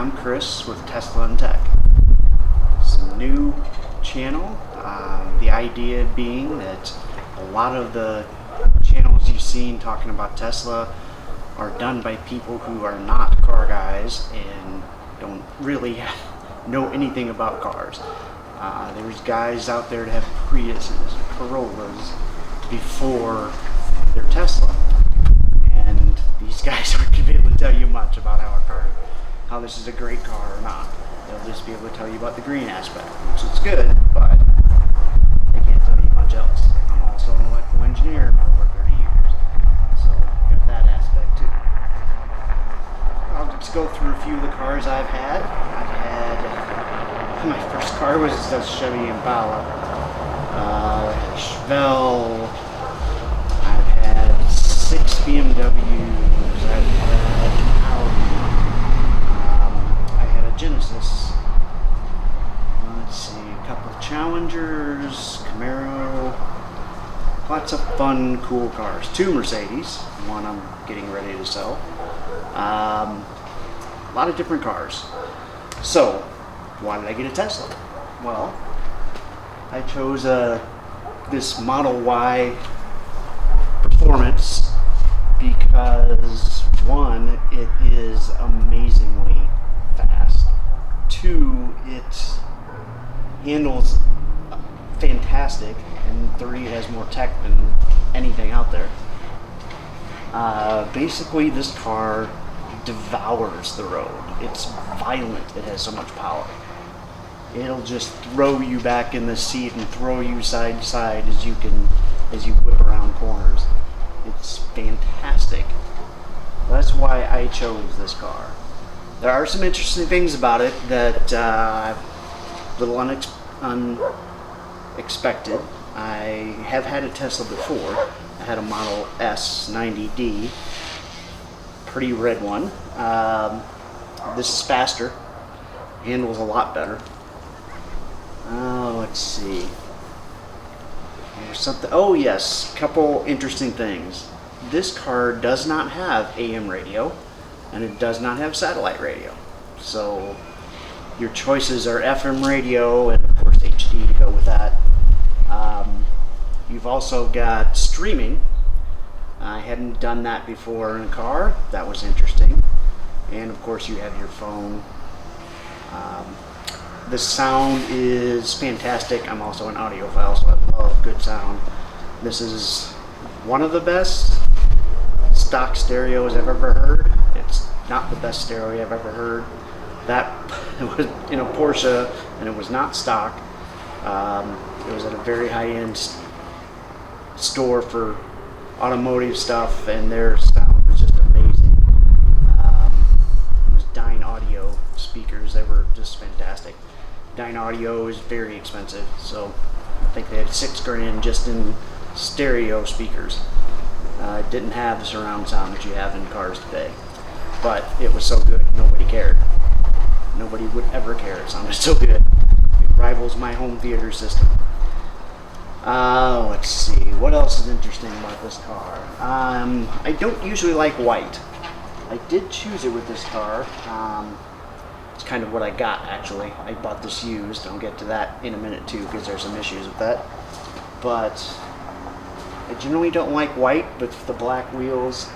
I'm Chris with Tesla and Tech. It's a new channel. The idea being that a lot of the channels you've seen talking about Tesla are done by people who are not car guys and don't really know anything about cars. There's guys out there that have Priuses, Corollas before their Tesla, and these guys aren't going to be able to tell you much about how this is a great car or not. They'll just be able to tell you about the green aspect, which is good, but they can't tell you much else. I'm also an electrical engineer for over 30 years, so I've got that aspect too. I'll just go through a few of the cars I've had. My first car was a Chevy Impala, Chevelle. I've had 6 BMWs. I've had Audi. I had a Genesis. Let's see, a couple of Challengers, Camaro. Lots of fun, cool cars. 2 Mercedes. One I'm getting ready to sell. A lot of different cars. So, why did I get a Tesla? Well, I chose this Model Y Performance because 1, it is amazingly fast. 2, it handles fantastic, and 3, it has more tech than anything out there. Basically, this car devours the road. It's violent. It has so much power. It'll just throw you back in the seat and throw you side to side as you whip around corners. It's fantastic. That's why I chose this car. There are some interesting things about it that a little unexpected. I have had a Tesla before. I had a Model S 90D, pretty red one. This is faster, handles a lot better. Let's see. There's something. Oh yes, couple interesting things. This car does not have AM radio, and it does not have satellite radio. So your choices are FM radio and of course HD to go with that. You've also got streaming. I hadn't done that before in a car. That was interesting. And of course you have your phone. The sound is fantastic. I'm also an audiophile, so I love good sound. This is one of the best stock stereos I've ever heard. It's not the best stereo I've ever heard. That was in a Porsche, and it was not stock. It was at a very high-end store for automotive stuff, and their sound was just amazing. It was Dyne Audio speakers. They were just fantastic. Dyne Audio is very expensive, so I think they had $6,000 just in stereo speakers. It didn't have the surround sound that you have in cars today, but it was so good nobody cared. Nobody would ever care. It sounded so good. It rivals my home theater system. Let's see, what else is interesting about this car? I don't usually like white. I did choose it with this car. It's kind of what I got, actually. I bought this used. I'll get to that in a minute too, because there's some issues with that. But I generally don't like white, but with the black wheels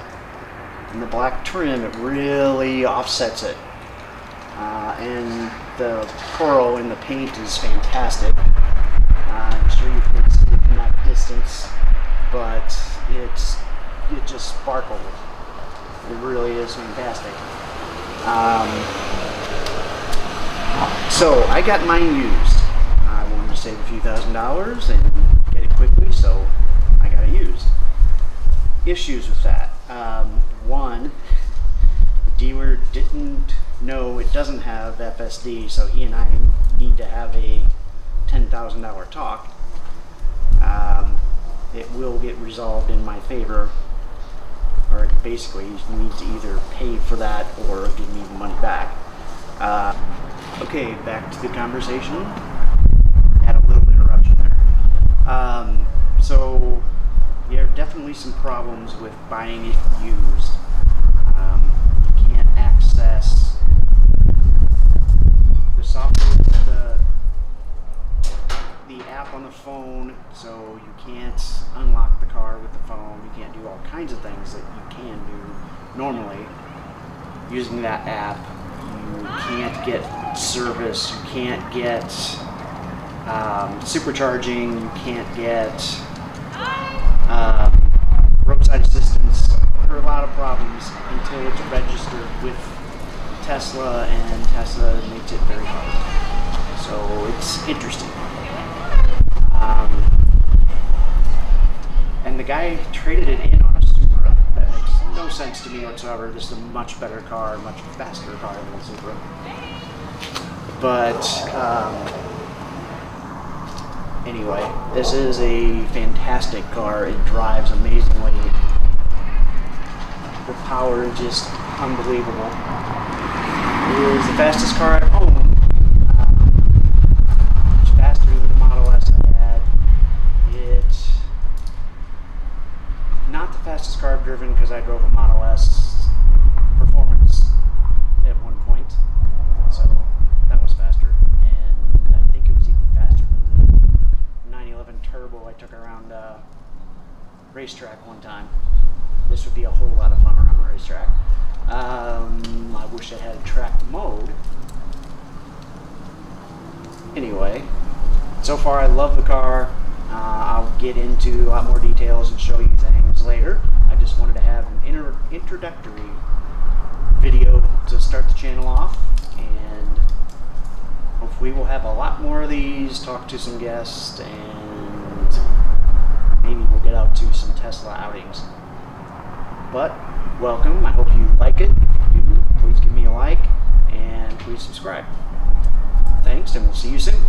and the black trim, it really offsets it. And the coral in the paint is fantastic. I'm sure you can see it from that distance, but it just sparkles. It really is fantastic. So I got mine used. I wanted to save a few $1,000s and get it quickly, so I got it used. Issues with that. 1, the dealer didn't know it doesn't have FSD, so he and I need to have a $10,000 talk. It will get resolved in my favor, or basically he needs to either pay for that or give me the money back. Okay, back to the conversation. Had a little interruption there. So there are definitely some problems with buying it used. You can't access So you can't unlock the car with the phone. You can't do all kinds of things that you can do normally using that app. You can't get service. You can't get supercharging. You can't get roadside assistance. There are a lot of problems until it's registered with Tesla, and Tesla makes it very hard. So it's interesting. And the guy traded it in on a Supra. That makes no sense to me whatsoever. This is a much better car, much faster car than the Supra. But anyway, this is a fantastic car. It drives amazingly. The power is just unbelievable. It is the fastest car I've owned. It's faster than the Model S I had. It's not the fastest car I've driven because I drove a Model S Performance at one point. So that was faster. And I think it was even faster than the 911 Turbo I took around racetrack one time. This would be a whole lot of fun around the racetrack. I wish it had track mode. Anyway, so far I love the car. I'll get into a lot more details and show you things later. I just wanted to have an introductory video to start the channel off, and hopefully we'll have a lot more of these, talk to some guests, and maybe we'll get out to some Tesla outings. But welcome. I hope you like it. If you do, please give me a like and please subscribe. Thanks, and we'll see you soon.